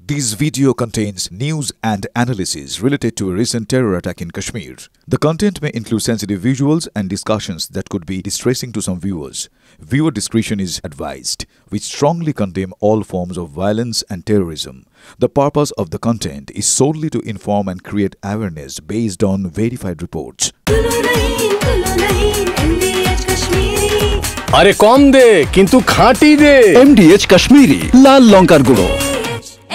This video contains news and analysis related to a recent terror attack in Kashmir. The content may include sensitive visuals and discussions that could be distressing to some viewers. Viewer discretion is advised. We strongly condemn all forms of violence and terrorism. The purpose of the content is solely to inform and create awareness based on verified reports. अरे कम दे किंतु खाटी दे MDH Kashmiri লাল লঙ্কার গুঁড়ো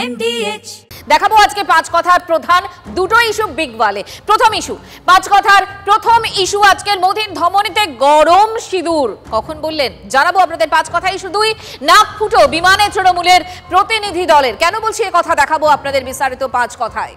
MDH দেখাবো আজকে পাঁচ কথার প্রধান দুটো ইস্যু বিগ ওয়ালে। প্রথম ইস্যু, পাঁচ কথার প্রথম ইস্যু আজকের মোদির ধমনীতে গরম সিঁদুর কখন বললেন জানাবো আপনাদের। পাঁচ কথা ইস্যু দুই, নাক ফুটো বিমানে তৃণমূলের প্রতিনিধি দলের। কেন বলছি এই কথা দেখাবো আপনাদের বিস্তারিত পাঁচ কথায়।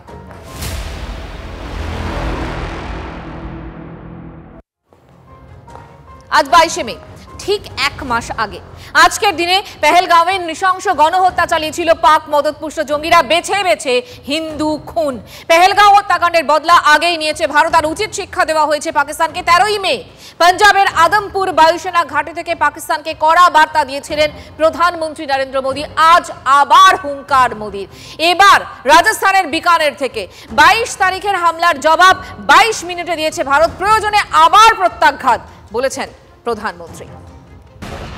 আজ 22শে মে, ঠিক এক মাস আগে আজকের দিনে পেহেলগাঁওয়ে নৃশংস গণহত্যা চালিয়েছিল পাক মদতপুষ্ট জঙ্গিরা। বেছে বেছে হিন্দু খুন। পেহেলগাঁও হত্যাকাণ্ডের বদলা আগেই নিয়েছে ভারত, আর উচিত শিক্ষা দেওয়া হয়েছে পাকিস্তানকে। 13ই মে পাঞ্জাবের আদমপুর বায়ুসেনা ঘাঁটি থেকে পাকিস্তানকে কড়া বার্তা দিয়েছিলেন প্রধানমন্ত্রী নরেন্দ্র মোদী। আজ আবার হুঙ্কার মোদীর। এবার রাজস্থানের বিকানের থেকে 22 তারিখের হামলার জবাব 22 মিনিটে দিয়েছে ভারত। প্রয়োজনে আবার প্রত্যাঘাত বলেছেন প্রধানমন্ত্রী।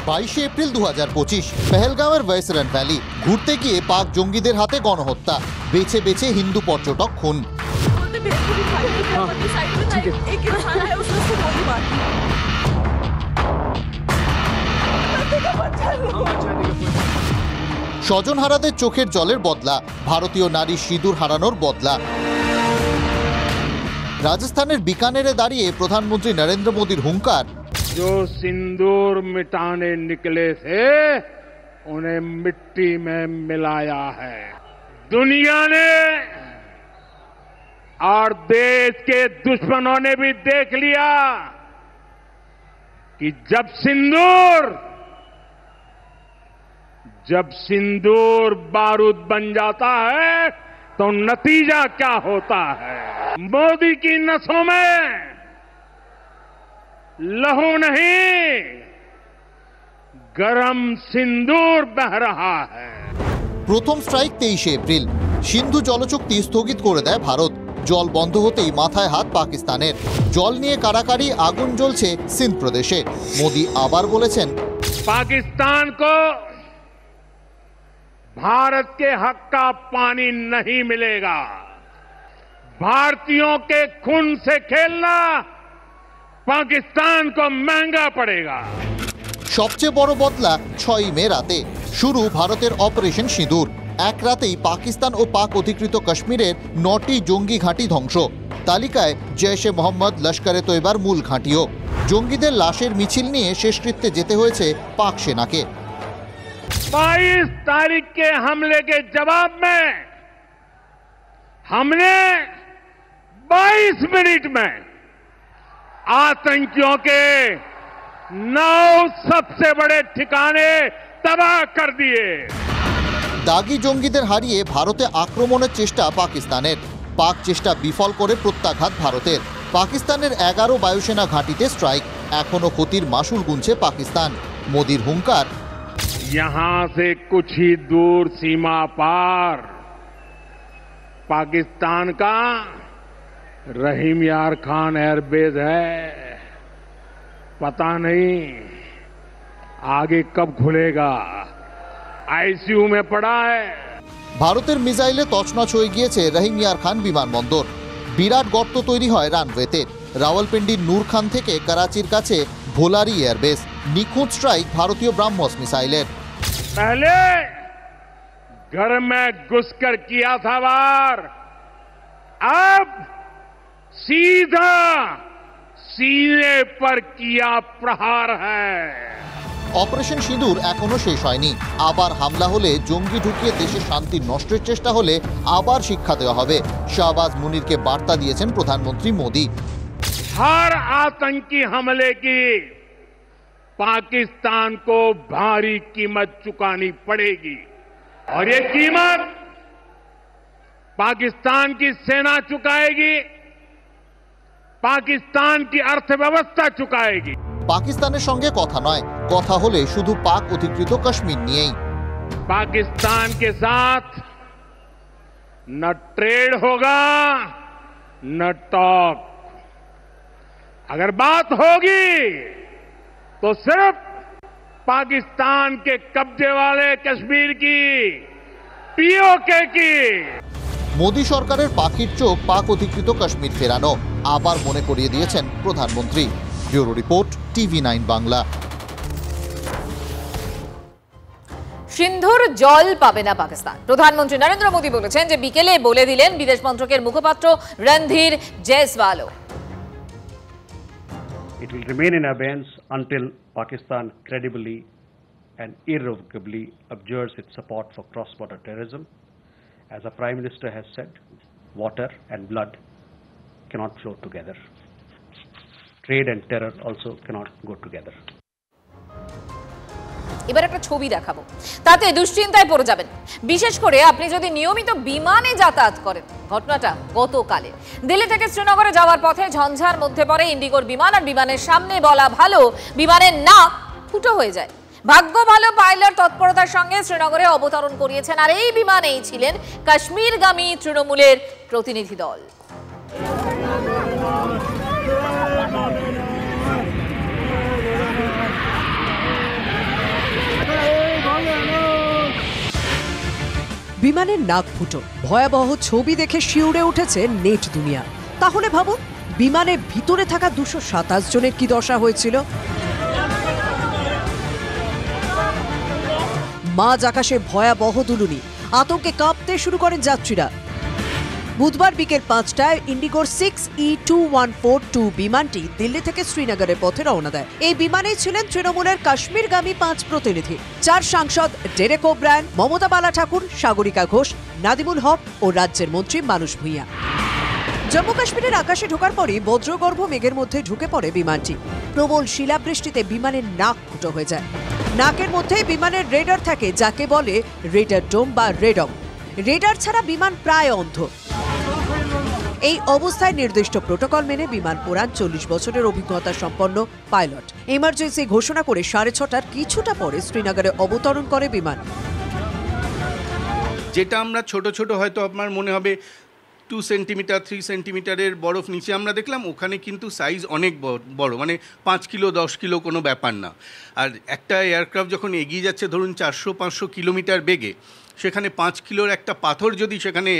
22 এপ্রিল 2025 পেহেলগাঁওয়ের ওয়েসরান ভ্যালি ঘুরতে গিয়ে পাক জঙ্গিদের হাতে গণহত্যা, বেছে বেছে হিন্দু পর্যটক খুন। স্বজনহারাদের চোখের জলের বদলা, ভারতীয় নারী সিঁদুর হারানোর বদলা। রাজস্থানের বিকানেরে দাঁড়িয়ে প্রধানমন্ত্রী নরেন্দ্র মোদীর হুঙ্কার, जो सिंदूर मिटाने निकले थे उन्हें मिट्टी में मिलाया है। दुनिया ने और देश के दुश्मनों ने भी देख लिया कि जब सिंदूर बारूद बन जाता है तो नतीजा क्या होता है। मोदी की नसों में लहू नहीं, गरम सिंदूर बह रहा है। প্রথম স্ট্রাইক 23 এপ্রিল। সিন্ধু জলচুক্তি স্থগিত করে দেয় ভারত। জল বন্ধ হতেই মাথায় হাত পাকিস্তানের। জল নিয়ে কারাকারি, আগুন জ্বলছে সিন্ধ প্রদেশে। মোদি আবার বলেছেন, पाकिस्तान को भारत के हक का पानी नहीं मिलेगा। भारतीयों के खून से खेलना पाकिस्तान को महंगा पड़ेगा। সবচেয়ে বড় বদলা 6 মে রাতে শুরু ভারতের অপারেশন সিঁদুর। এক রাতেই পাকিস্তান ও পাক অধিকৃত কাশ্মীরের 9টি জঙ্গি ঘাঁটি ধ্বংস। তালিকায় জৈশে মোহাম্মদ, লস্করে তৈবার মূল ঘাঁটিও। জঙ্গিদের লাশের মিছিল নিয়ে শেষকৃত্যে যেতে হয়েছে পাক সেনাকে। 22 तारीख के हमले के जवाब में हमने 22 मिनट में आतंकियों के 9 सबसे बड़े ठिकाने तबाह कर दिए। দাগি জঙ্গিদের হারিয়ে ভারতে আক্রমণের চেষ্টা পাকিস্তানের। পাক চেষ্টা বিফল করে প্রত্যাঘাত ভারতের। পাকিস্তানের 11 বায়ুসেনা ঘাঁটিতে স্ট্রাইক। এখনো ক্ষতির মাসুল গুনছে পাকিস্তান। মোদির হুঙ্কার, यहां से कुछ ही दूर सीमा पार पाकिस्तान का रहीम यार खान एयरबेस है। पता नहीं आगे कब खुलेगा, आईसीयू में पड़ा है। ভারতের মিসাইলে তছনছ হয়ে গিয়েছে রহিম ইয়ার খান বিমানবন্দর। বিরাট গর্ত তৈরি হয় রানওয়েতে। রাওয়ালপিন্ডির নূর খান থেকে করাচির কাছে ভোলারি এয়ারবেস। নিখুঁত স্ট্রাইক ভারতীয় ব্রাহ্মস মিসাইলের। पहले घर में घुसकर किया था वार, अब सीधा सीने पर किया प्रहार है। অপারেশন সিঁদুর এখনো শেষ হয়নি। আবার হামলা হলে, জঙ্গি ঢুকিয়ে দেশে শান্তি নষ্টের চেষ্টা হলে আবার শিক্ষা দেওয়া হবে। শাহবাজ মুনিরকে বার্তা দিয়েছেন প্রধানমন্ত্রী মোদী। हर आतंकी हमले की पाकिस्तान को भारी कीमत चुकानी पड़ेगी, और ये कीमत पाकिस्तान की सेना चुकाएगी, पाकिस्तान की अर्थव्यवस्था चुकाएगी। পাকিস্তানের সঙ্গে কথা নয়, কথা হলে শুধু পাক অধিকৃত কাশ্মীর নিয়েই। पाकिस्तान के साथ न ट्रेड होगा न टॉक। अगर बात होगी तो सिर्फ पाकिस्तान के कब्जे वाले कश्मीर की, पीओके की। মোদী সরকারের পাখির চোখ পাক অধিকৃত কাশ্মীর ফেরানো আবার মনে করিয়ে দিয়েছেন প্রধানমন্ত্রী। Bureau report, TV9 Bangla. সিন্ধুর জল পাবে না পাকিস্তান। প্রধানমন্ত্রী নরেন্দ্র মোদী বলেছেন যে বিকেলে বলে দিলেন বিদেশ মন্ত্রকের মুখপাত্র Randhir Jaiswal. It will remain in abeyance until Pakistan credibly and irrevocably abjures its support for cross-border terrorism. As the Prime Minister has said, water and blood cannot flow together. Trade and terror also cannot go together. এবার একটা ছবি দেখাবো, তাতে দুশ্চিন্তায় পড়ে যাবেন। বিশেষ করে আপনি যদি নিয়মিত বিমানে যাতায়াত করেন। ঘটনাটা গতকালে দিল্লি থেকে শ্রীনগরে যাওয়ার পথে ঝঞ্ঝার মধ্যে পড়ে ইন্ডিগোর বিমান, আর বিমানের সামনে বলা ভালো বিমানের নাক ফুটো হয়ে যায়। ভাগ্য ভালো পাইলট তৎপরতার সঙ্গে শ্রীনগরে অবতরণ করিয়েছেন, আর এই বিমানেই ছিলেন কাশ্মীরগামী তৃণমূলের প্রতিনিধি দল। বিমানের নাক ফুটো, ভয়াবহ ছবি দেখে শিউরে উঠেছে নেট দুনিয়া। তাহলে ভাবুন বিমানের ভিতরে থাকা 227 জনের কি দশা হয়েছিল। মাঝ আকাশে ভয়াবহ দুলুনি, আতঙ্কে কাঁপতে শুরু করেন যাত্রীরা। বুধবার বিকেল 5টায় ইন্ডিগোর 6E2142 বিমানটি দিল্লি থেকে শ্রীনগরের পথে রওনা দেয়। এই বিমানেই ছিলেন তৃণমূলের কাশ্মীরগামী 5 প্রতিনিধি। 4 সাংসদ ডেরেক ওব্রায়েন, মমতা বালা ঠাকুর, সাগরিকা ঘোষ, নাদিমুল হক ও রাজ্যের মন্ত্রী মানুষ ভূঁইয়া। জম্মু কাশ্মীরের আকাশে ঢোকার পরই বজ্রগর্ভ মেঘের মধ্যে ঢুকে পড়ে বিমানটি। প্রবল শিলাবৃষ্টিতে বিমানের নাক ফুটো হয়ে যায়। নাকের মধ্যে বিমানের রেডার থাকে, যাকে বলে রেডার ডোম বা রেডম। রেডার ছাড়া বিমান প্রায় অন্ধ। এই অবস্থায় নির্দিষ্ট প্রোটোকল মেনে বিমান পোড়ান 40 বছরের অভিজ্ঞতা সম্পন্ন পাইলট। ইমার্জেন্সি ঘোষণা করে 6:30টার কিছুটা পরে শ্রীনগরে অবতরণ করে বিমান। যেটা আমরা ছোট ছোট হয়তো আপনার মনে হবে 2 সেন্টিমিটার 3 সেন্টিমিটারের বরফ নিচে আমরা দেখলাম, ওখানে কিন্তু সাইজ অনেক বড়, মানে 5 কিলো 10 কিলো কোনো ব্যাপার না। আর একটা এয়ারক্রাফট যখন এগিয়ে যাচ্ছে ধরুন 400-500 কিলোমিটার বেগে, সেখানে 5 কিলোর একটা পাথর যদি সেখানে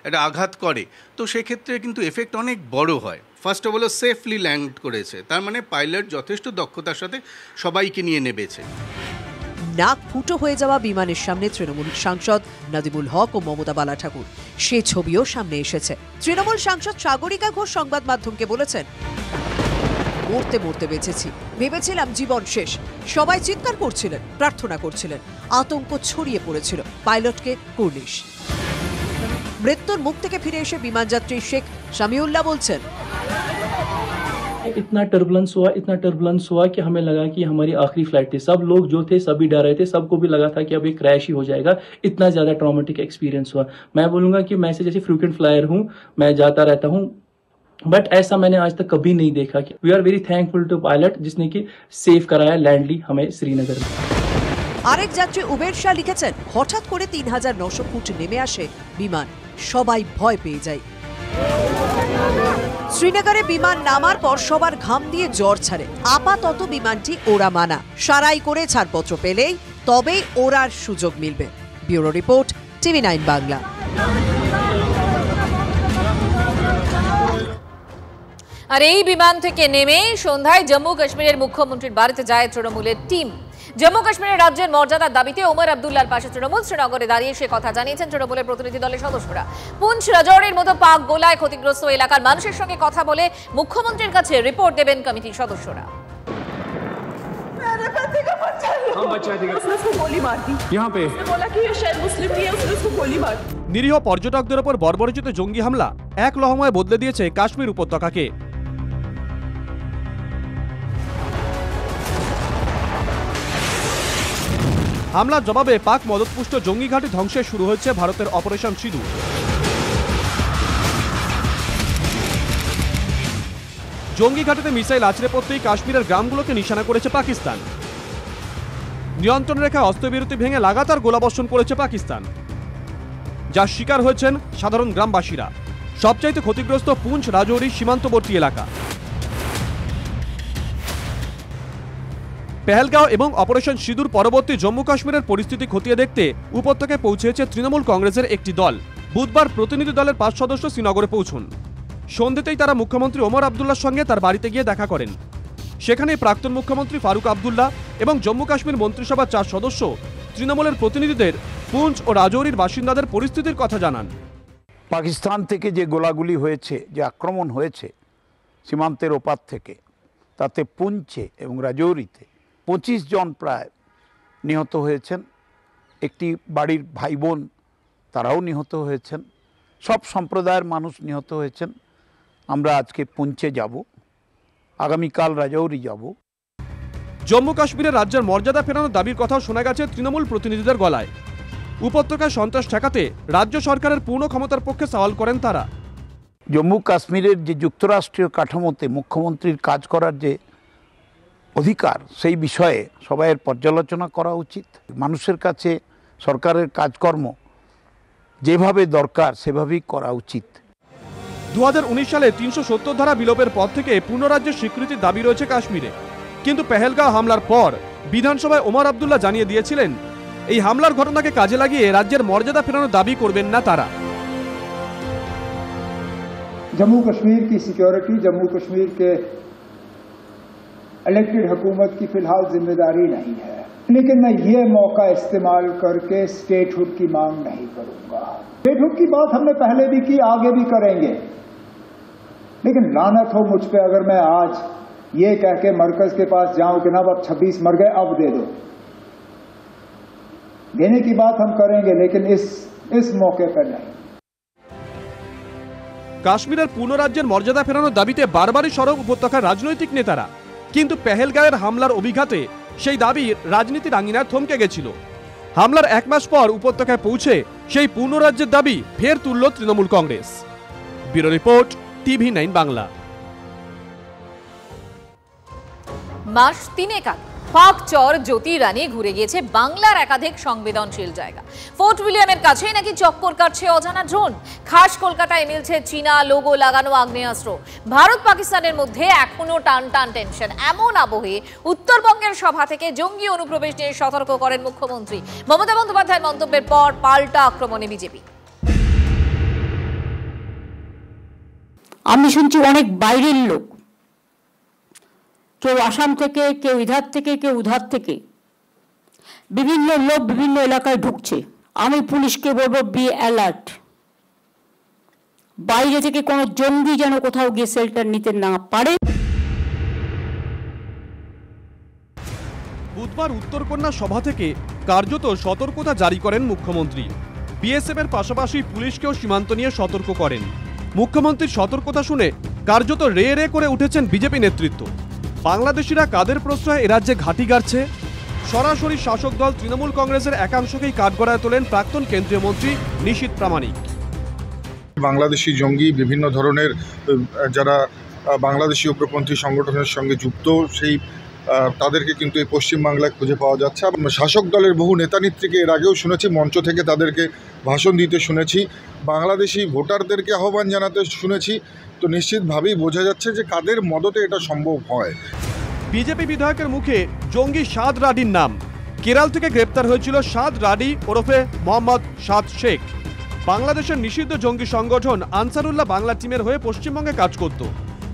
একটা আঘাত করে তো সেক্ষেত্রে কিন্তু এফেক্ট অনেক বড় হয়। First of all safely land করেছে, তার মানে পাইলট যথেষ্ট দক্ষতার সাথে সবাইকে নিয়ে নেমেছে। নাক ফুটো হয়ে যাওয়া বিমানের সামনে তৃণমূল সাংসদ নাদিমুল হক ও মমতা বালা ঠাকুর, সে ছবিও সামনে এসেছে। তৃণমূল সাংসদ সাগরিকা ঘোষ সংবাদ মাধ্যমকে বলেছেন, মরতে মরতে বেঁচেছি, ভেবেছিলাম জীবন শেষ। সবাই চিৎকার করছিলেন, প্রার্থনা করছিলেন, আতঙ্ক ছড়িয়ে পড়েছিল। পাইলটকে কুর্নিশ। মৃত্যুর মুখ থেকে ফিরে এসে বিমানযাত্রী শেখ শামিউল্লাহ বলছেন, इतना टर्बुलेंस हुआ कि हमें लगा कि हमारी आखिरी फ्लाइट थी। सब लोग जो थे सभी डर रहे थे, सबको भी लगा था कि अब ये क्रैश ही हो जाएगा। इतना ज्यादा ट्रॉमेटिक एक्सपीरियंस हुआ। मैं बोलूंगा कि मैं जैसे फ्रीक्वेंट फ्लायर हूँ, मैं जाता रहता हूँ, बट ऐसा मैंने आज तक कभी नहीं देखा। We are very thankful to pilot जिसने कि सेफ कराया लैंडली हमें श्रीनगर में। আরেক যাত্রী উবের শাহ লিখেছেন, হঠাৎ করে 3900 ফুট নেমে আসে বিমান, সবাই ভয় পেয়ে যায়। শ্রীনগরে বিমান নামার পর সবার ঘাম দিয়ে জ্বর ছাড়ে। আপাতত বিমানটি ওড়া মানা, সারাই করে ছাড়পত্র পেলেই তবেই ওড়ার সুযোগ মিলবে। Bureau report, TV9 Bangla. আর এই বিমান থেকে নেমে সন্ধ্যায় জম্মু কাশ্মীরের মুখ্যমন্ত্রীর বাড়িতে যায় তৃণমূলের টিম। জম্মু কাশ্মীরের রাজ্যের মর্যাদার দাবিতে ওমর আব্দুল্লাহর পাশে তৃণমূল। শ্রীনগরে দাঁড়িয়ে সে কথা জানিয়েছেন তৃণমূলের প্রতিনিধি দলের সদস্যরা। পুঞ্চ রাজৌরির মতো পাক গোলায় ক্ষতিগ্রস্ত এলাকার মানুষের সঙ্গে কথা বলে মুখ্যমন্ত্রীর কাছে রিপোর্ট দেবেন কমিটির সদস্যরা। নিরীহ পর্যটকদের ওপর বর্বরোচিত জঙ্গি হামলা এক লহমায় বদলে দিয়েছে কাশ্মীর উপত্যকাকে। হামলার জবাবে পাক মদতপুষ্ট জঙ্গি ঘাঁটি ধ্বংসে শুরু হয়েছে ভারতের অপারেশন সিঁদুর। জঙ্গি ঘাঁটিতে মিসাইল আছড়ে পড়তেই কাশ্মীরের গ্রামগুলোকে নিশানা করেছে পাকিস্তান। নিয়ন্ত্রণ রেখায় অস্ত্রবিরতি ভেঙে লাগাতার গোলাবর্ষণ করেছে পাকিস্তান। যার শিকার হয়েছেন সাধারণ গ্রামবাসীরা। সবচাইতে ক্ষতিগ্রস্ত পুঞ্চ রাজৌরি সীমান্তবর্তী এলাকা। পেহেলগাঁও এবং অপারেশন সিঁদুর পরবর্তী জম্মু কাশ্মীরের পরিস্থিতি খতিয়ে দেখতে উপত্যকায় পৌঁছেছে তৃণমূল কংগ্রেসের একটি দল। বুধবার প্রতিনিধি দলের 5 সদস্য শ্রীনগরে পৌঁছন। সন্ধ্যেতেই তারা মুখ্যমন্ত্রী ওমর আবদুল্লার সঙ্গে তার বাড়িতে গিয়ে দেখা করেন। সেখানে প্রাক্তন মুখ্যমন্ত্রী ফারুক আবদুল্লাহ এবং জম্মু কাশ্মীর মন্ত্রিসভার 4 সদস্য তৃণমূলের প্রতিনিধিদের পুঞ্চ ও রাজৌরির বাসিন্দাদের পরিস্থিতির কথা জানান। পাকিস্তান থেকে যে গোলাগুলি হয়েছে, যে আক্রমণ হয়েছে সীমান্তের ওপার থেকে, তাতে পুঞ্চে এবং রাজৌরিতে 25 জন প্রায় নিহত হয়েছেন। একটি বাড়ির ভাই বোন তারাও নিহত হয়েছেন। সব সম্প্রদায়ের মানুষ নিহত হয়েছেন। আমরা আজকে পুঞ্চে যাব, আগামীকাল রাজৌরি যাব। জম্মু কাশ্মীরের রাজ্যের মর্যাদা ফেরানোর দাবির কথাও শোনা গেছে তৃণমূল প্রতিনিধিদের গলায়। উপত্যকায় সন্ত্রাস ঠেকাতে রাজ্য সরকারের পূর্ণ ক্ষমতার পক্ষে সওয়াল করেন তারা। জম্মু কাশ্মীরের যে যুক্তরাষ্ট্রীয় কাঠামোতে মুখ্যমন্ত্রীর কাজ করার যে অধিকার, সেই বিষয়ে সবাইয়ের পর্যালোচনা করা উচিত। মানুষের কাছে সরকারের কাজকর্ম যেভাবে দরকার সেভাবেই করা উচিত। 2019 সালে 370 ধারা বিলোপের পর থেকে পূর্ণরাজ্যের স্বীকৃতির দাবি রয়েছে কাশ্মীরে। কিন্তু পেহেলগাঁও হামলার পর বিধানসভায় ওমর আবদুল্লাহ জানিয়ে দিয়েছিলেন এই হামলার ঘটনাকে কাজে লাগিয়ে রাজ্যের মর্যাদা ফেরানোর দাবি করবেন না তারা। जम्मू कश्मीर की सिक्योरिटी जम्मू कश्मीर के इलेक्टेड हुकूमत की फिलहाल जिम्मेदारी नहीं है, लेकिन मैं ये मौका इस्तेमाल करके स्टेटहुड की मांग नहीं करूंगा। स्टेटहुड की बात हमने पहले भी की, आगे भी करेंगे, लेकिन लानत हो मुझ पे अगर मैं आज ये कह के मरकज के पास जाऊं कि ना अब 26 मर गए अब दे दो। देने की बात हम करेंगे, लेकिन इस मौके पर नहीं। কাশ্মীরের পূর্ণ রাজ্যের মর্যাদা ফেরানোর দাবিতে বারবারই সরব উপত্যকার রাজনৈতিক নেতারা। কিন্তু পেহেলগাঁওয়ের হামলার অভিঘাতে সেই দাবি রাজনীতির আঙিনায় থমকে গেছিল। হামলার 1 মাস পর উপত্যকায় পৌঁছে সেই পূর্ণ রাজ্যের দাবি ফের তুলল Trinamool Congress. Bureau report, TV9 Bangla. মাস 3 আগে পাকচর জ্যোতি রানী ঘুরে গিয়েছে বাংলার একাধিক সংবেদনশীল জায়গা। ফোর্ট উইলিয়ামের কাছেই নাকি চক্কর কাটছে অজানা ড্রোন। খাস কলকাতায় মিলছে চীনা লোগো লাগানো আগ্নেয়াস্ত্র। ভারত পাকিস্তানের মধ্যে এখনো টান টান টেনশন। এমন আবহে উত্তরবঙ্গের সভা থেকে জঙ্গি অনুপ্রবেশ নিয়ে সতর্ক করেন মুখ্যমন্ত্রী। মমতা বন্দ্যোপাধ্যায়ের মন্তব্যের পর পাল্টা আক্রমণে বিজেপি। আমি শুনছি অনেক বাইরের লোক, কেউ আসাম থেকে, কেউ ইধার থেকে, কেউ উধার থেকে, বিভিন্ন লোক বিভিন্ন এলাকায় ঢুকছে। আমি পুলিশকে বলবো, বি অ্যালার্ট। বাইরে থেকে কোনো জঙ্গি যেন কোথাও গিয়ে শেল্টার নিতে না পারে। বুধবার উত্তরকন্যা সভা থেকে কার্যত সতর্কতা জারি করেন মুখ্যমন্ত্রী। বিএসএফ এর পাশাপাশি পুলিশকেও সীমান্ত নিয়ে সতর্ক করেন। মুখ্যমন্ত্রীর সতর্কতা শুনে কার্যত রে রে করে উঠেছেন বিজেপি নেতৃত্ব। বাংলাদেশিরা কাদের প্রশ্রয়ে এ রাজ্যে ঘাঁটি গাড়ছে? সরাসরি শাসক দল তৃণমূল কংগ্রেসের একাংশকেই কাঠগড়ায় তোলেন প্রাক্তন কেন্দ্রীয় মন্ত্রী নিশীথ প্রামাণিক। বাংলাদেশি জঙ্গি বিভিন্ন ধরনের যারা বাংলাদেশি উগ্রপন্থী সংগঠনের সঙ্গে যুক্ত, সেই তাদেরকে কিন্তু এই পশ্চিমবাংলায় খুঁজে পাওয়া যাচ্ছে। শাসক দলের বহু নেতানেত্রীকে এর আগেও শুনেছি, মঞ্চ থেকে তাদেরকে ভাষণ দিতে শুনেছি, বাংলাদেশি ভোটারদেরকে আহ্বান জানাতে শুনেছি। তো নিশ্চিতভাবেই বোঝা যাচ্ছে যে কাদের মদতে এটা সম্ভব হয়। বিজেপি বিধায়কের মুখে জঙ্গি সাদ রাডির নাম। কেরল থেকে গ্রেপ্তার হয়েছিল সাদ রাডি ওরফে মোহাম্মদ সাদ শেখ। বাংলাদেশের নিষিদ্ধ জঙ্গি সংগঠন আনসারুল্লাহ বাংলা টিমের হয়ে পশ্চিমবঙ্গে কাজ করত।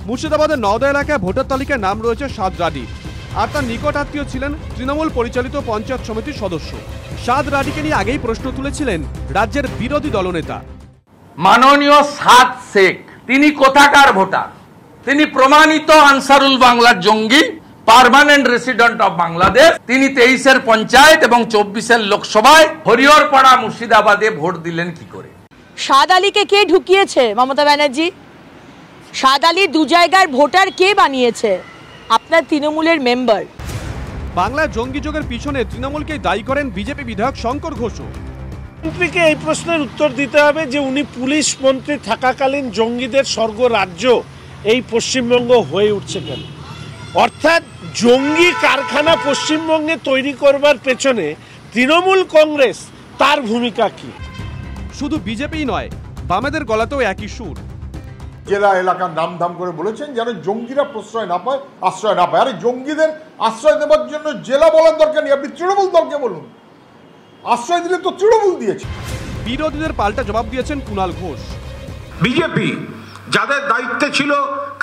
মুর্শিদাবাদের নওদা এলাকায় ভোটার তালিকায় নাম রয়েছে সাদ রাডি, আর তার নিকট আত্মীয় ছিলেন তৃণমূল পরিচালিত পঞ্চায়েত সমিতির সদস্য। সাদ রাডিকে নিয়ে আগেই প্রশ্ন তুলেছিলেন রাজ্যের বিরোধী দলনেতা। মাননীয় সাদ শেখ তিনি কোথাকার ভোটার? তিনি প্রমাণিত আনসারুল বাংলার জঙ্গি, পার্মানেন্ট রেসিডেন্ট অফ বাংলাদেশ। তিনি 23-এর পঞ্চায়েত এবং 24-এর লোকসভায় হরিহরপাড়া মুর্শিদাবাদে ভোট দিলেন কি করে? সাদ আলীকে কে ঢুকিয়েছে? মমতা ব্যানার্জি। সাদ আলী 2 জায়গার ভোটার কে বানিয়েছে? আপনার তৃণমূলের মেম্বার। বাংলায় জঙ্গি যোগের পিছনে তৃণমূলকেই দায়ী করেন বিজেপি বিধায়ক শঙ্কর ঘোষও। মন্ত্রীকে এই প্রশ্নের উত্তর দিতে হবে যে উনি পুলিশ মন্ত্রী থাকাকালীন জঙ্গিদের স্বর্গ রাজ্য এই পশ্চিমবঙ্গ হয়ে উঠছে কেন? অর্থাৎ জঙ্গি কারখানা পশ্চিমবঙ্গে তৈরি করবার পেছনে তৃণমূল কংগ্রেস তার ভূমিকা কি? শুধু বিজেপিই নয়, বামেদের গলাতেও একই সুর। জেলা এলাকার নাম ধাম করে বলেছেন যেন জঙ্গিরা প্রশ্রয় না পায়, আশ্রয় না পায়। আরে জঙ্গিদের আশ্রয় দেওয়ার জন্য জেলা বলার দরকার নেই, আপনি তৃণমূল দলকে বলুন। আশ্রয় দিলে তো তৃণমূল দিয়েছে। বিরোধীদের পাল্টা জবাব দিয়েছেন কুণাল ঘোষ। বিজেপি যাদের দায়িত্বে ছিল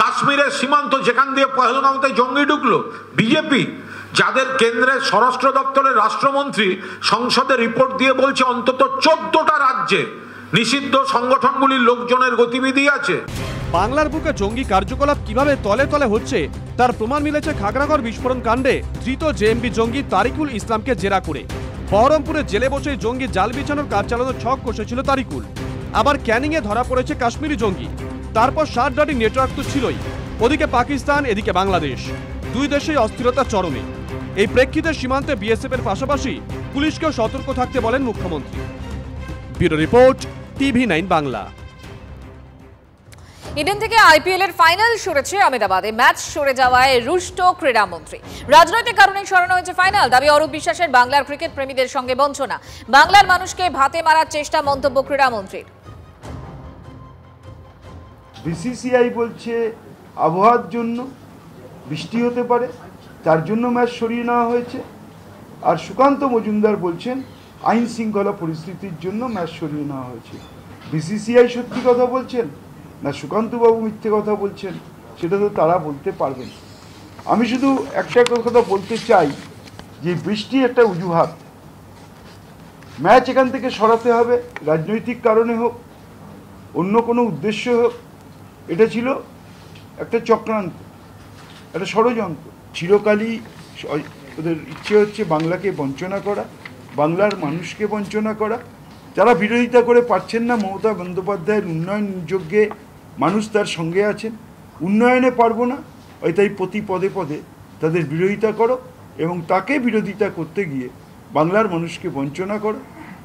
কাশ্মীরের সীমান্ত যেখান দিয়ে পহেলগাঁওতে জঙ্গি ঢুকলো, বিজেপি যাদের কেন্দ্রের স্বরাষ্ট্র দপ্তরের রাষ্ট্রমন্ত্রী সংসদে রিপোর্ট দিয়ে বলছে অন্তত 14টা রাজ্যে নিষিদ্ধ সংগঠনগুলির লোকজনের গতিবিধি আছে। বাংলার বুকে জঙ্গি কার্যকলাপ কিভাবে তলে তলে হচ্ছে তার প্রমাণ মিলেছে খাগড়াগড় বিস্ফোরণ কাণ্ডে ধৃত জেএমবি জঙ্গি তারিকুল ইসলামকে জেরা করে। বহরমপুরে জেলে বসে জঙ্গি জাল বিছানোর কাজ চালানোর ছক কষেছিল তারিকুল। আবার ক্যানিংয়ে ধরা পড়েছে কাশ্মীরি জঙ্গি। তারপর সাতডাটি নেটওয়ার্ক তো ছিলই, ওদিকে পাকিস্তান, এদিকে বাংলাদেশ, দুই দেশেই অস্থিরতা চরমে। এই প্রেক্ষিতে সীমান্তে বিএসএফ এর পাশাপাশি পুলিশকেও সতর্ক থাকতে বলেন মুখ্যমন্ত্রী। Bureau report, TV9 Bangla. Eden থেকে আইপিএল এর ফাইনাল সরেছে আহমেদাবাদে। ম্যাচ সরে যাওয়ায় রুষ্ট ক্রীড়ামন্ত্রী। রাজনৈতিক কারণে সরানো হয়েছে ফাইনাল, দাবি অরূপ বিশ্বাসের। বাংলার ক্রিকেট প্রেমীদের সঙ্গে বঞ্চনা, বাংলার মানুষকে ভাতে মারার চেষ্টা, মন্তব্য ক্রীড়ামন্ত্রীর। বিসিসিআই বলছে আবহাওয়ার জন্য বৃষ্টি হতে পারে, তার জন্য ম্যাচ সরিয়ে নেওয়া হয়েছে। আর সুকান্ত মজুমদার বলছেন আইন শৃঙ্খলা পরিস্থিতির জন্য ম্যাচ সরিয়ে নেওয়া হয়েছে। বিসিসিআই সত্যি কথা বলছেন না সুকান্তবাবু মিথ্যে কথা বলছেন, সেটা তো তারা বলতে পারবেন। আমি শুধু একটা কথা বলতে চাই যে বৃষ্টি একটা অজুহাত। ম্যাচ এখান থেকে সরাতে হবে, রাজনৈতিক কারণে হোক, অন্য কোনো উদ্দেশ্য হোক। এটা ছিল একটা চক্রান্ত, একটা ষড়যন্ত্র। চিরকালই ওদের ইচ্ছে হচ্ছে বাংলাকে বঞ্চনা করা, বাংলার মানুষকে বঞ্চনা করা। যারা বিরোধিতা করে পারছেন না মমতা বন্দ্যোপাধ্যায়ের উন্নয়ন যজ্ঞে, মানুষ তার সঙ্গে আছেন, উন্নয়নে পারবো না, তাই প্রতি পদে পদে তাদের বিরোধিতা করো এবং তাকে বিরোধিতা করতে গিয়ে বাংলার মানুষকে বঞ্চনা করো,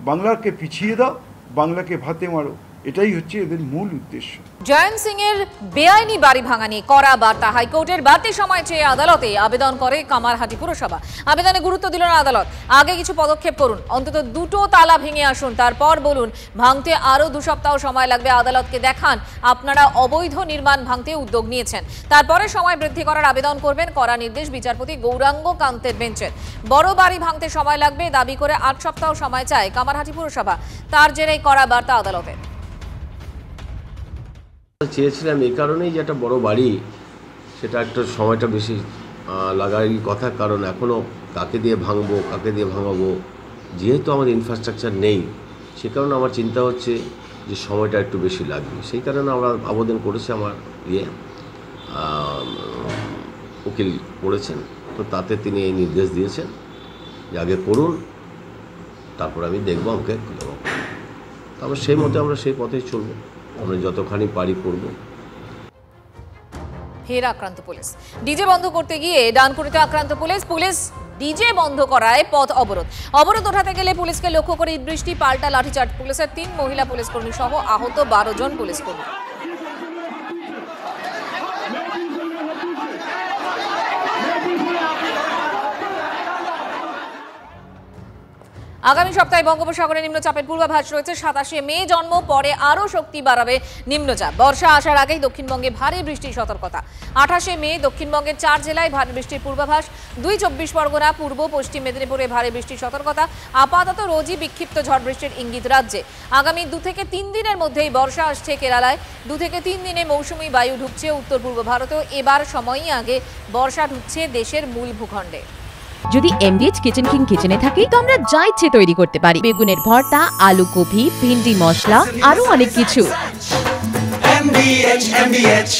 বাংলাকে পিছিয়ে দাও, বাংলাকে ভাতে মারো। এটাই হচ্ছে এদের মূল উদ্দেশ্য। জয়ন্ত সিং এর বেআইনি বাড়ি ভাঙা নিয়ে কড়া বার্তা হাইকোর্টের। বাড়তি সময় চেয়ে আদালতে আবেদন করে কামারহাটি পুরসভা। আবেদনে গুরুত্ব দিল না আদালত। আগে কিছু পদক্ষেপ করুন, অন্তত দুটো তালা ভেঙে আসুন, তারপর বলুন ভাঙতে আরো 2 সপ্তাহ সময় লাগবে। আদালতকে দেখান আপনারা অবৈধ নির্মাণ ভাঙতে উদ্যোগ নিয়েছেন, তারপরে সময় বৃদ্ধি করার আবেদন করবেন। কড়া নির্দেশ বিচারপতি গৌরাঙ্গ কান্তের বেঞ্চের। বড় বাড়ি ভাঙতে সময় লাগবে দাবি করে 8 সপ্তাহ সময় চায় কামারহাটি পুরসভা। তার জেরেই কড়া বার্তা আদালতে। চেয়েছিলাম এই কারণেই যে একটা বড় বাড়ি, সেটা একটা সময়টা বেশি লাগারই কথা, কারণ এখনও কাকে দিয়ে ভাঙবো, কাকে দিয়ে ভাঙাবো, যেহেতু আমাদের ইনফ্রাস্ট্রাকচার নেই, সে কারণে আমার চিন্তা হচ্ছে যে সময়টা একটু বেশি লাগবে। সেই কারণে আমরা আবেদন করেছি, আমার উকিল করেছেন, তো তাতে তিনি এই নির্দেশ দিয়েছেন যে আগে করুন, তারপর আমি দেখবো আমাকে, তারপর সেই মতে আমরা সেই পথেই চলবো, আমরা যতখানি পারি করবো। ফের আক্রান্ত পুলিশ। ডিজে বন্ধ করতে গিয়ে ডানকুনিতে আক্রান্ত পুলিশ ডিজে বন্ধ করায় পথ অবরোধ ওঠাতে গেলে পুলিশকে লক্ষ্য করে বৃষ্টি, পাল্টা লাঠিচার্জ পুলিশের। 3 মহিলা পুলিশ কর্মী সহ আহত 12 জন পুলিশ কর্মী। আগামী সপ্তাহে বঙ্গোপসাগরে নিম্নচাপের পূর্বাভাস রয়েছে। 27শে মে জন্ম, পরে আরও শক্তি বাড়াবে নিম্নচাপ। বর্ষা আসার আগেই দক্ষিণবঙ্গে ভারী বৃষ্টির সতর্কতা। 28শে মে দক্ষিণবঙ্গের 4 জেলায় ভারী বৃষ্টির পূর্বাভাস। 2 চব্বিশ পরগনা, পূর্ব পশ্চিম মেদিনীপুরে ভারী বৃষ্টির সতর্কতা। আপাতত রোজই বিক্ষিপ্ত ঝড় বৃষ্টির ইঙ্গিত রাজ্যে। আগামী 2 থেকে 3 দিনের মধ্যেই বর্ষা আসছে কেরালায়। 2 থেকে 3 দিনে মৌসুমী বায়ু ঢুকছে উত্তর পূর্ব ভারতেও। এবার সময়ই আগে বর্ষা ঢুকছে দেশের মূল ভূখণ্ডে। যদি MDH কিচেন কিং কিচেনে থাকি তো আমরা যা ইচ্ছে তৈরি করতে পারি। বেগুনের ভর্তা, আলু কপি, ভিন্ডি মশলা, আরো অনেক কিছু। MDH